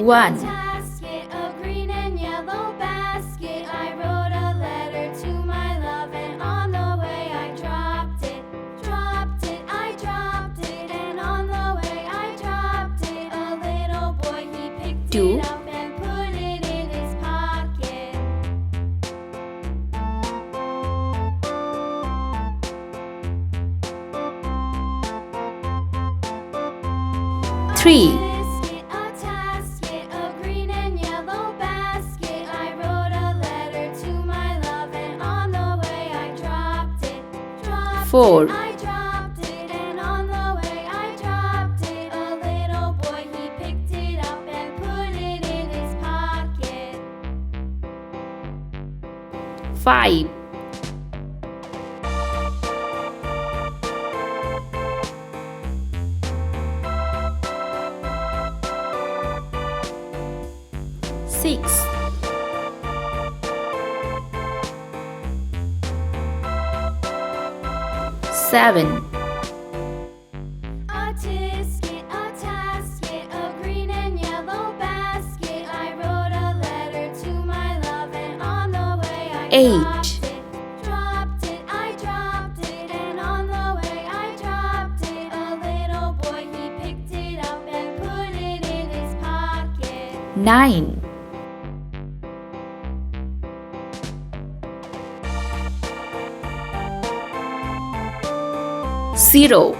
1, a green and yellow basket. I wrote a letter to my love, and on the way I dropped it. I dropped it, and on the way I dropped it. A little boy, he picked 2, it up and put it in his pocket. 3, A tasket, a green and yellow basket. I wrote a letter to my love, and on the way I dropped it. 4, I dropped it, and on the way I dropped it. A little boy, he picked it up and put it in his pocket. 5, 6, 7, A tisket, a tasket, a green and yellow basket. I wrote a letter to my love, and on the way I 8, dropped it. I dropped it, and on the way I dropped it. A little boy, he picked it up and put it in his pocket. 9, 0.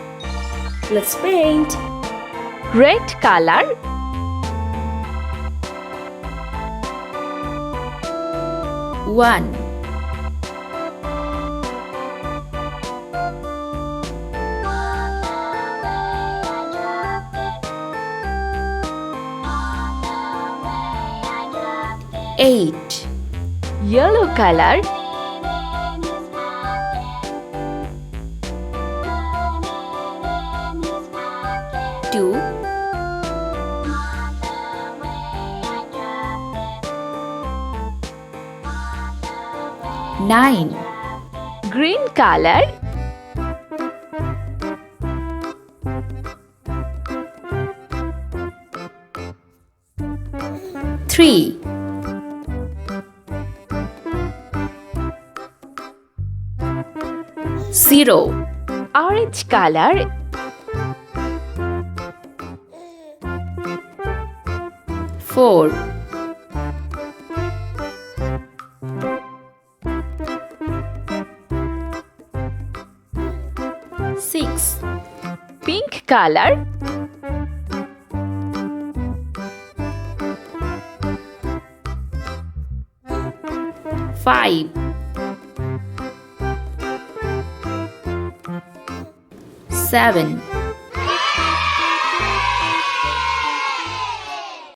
Let's paint. Red color, 1, 8, yellow color, 2, 9, green color, 3, 0, orange color, 4, 6, pink color, 5, 7,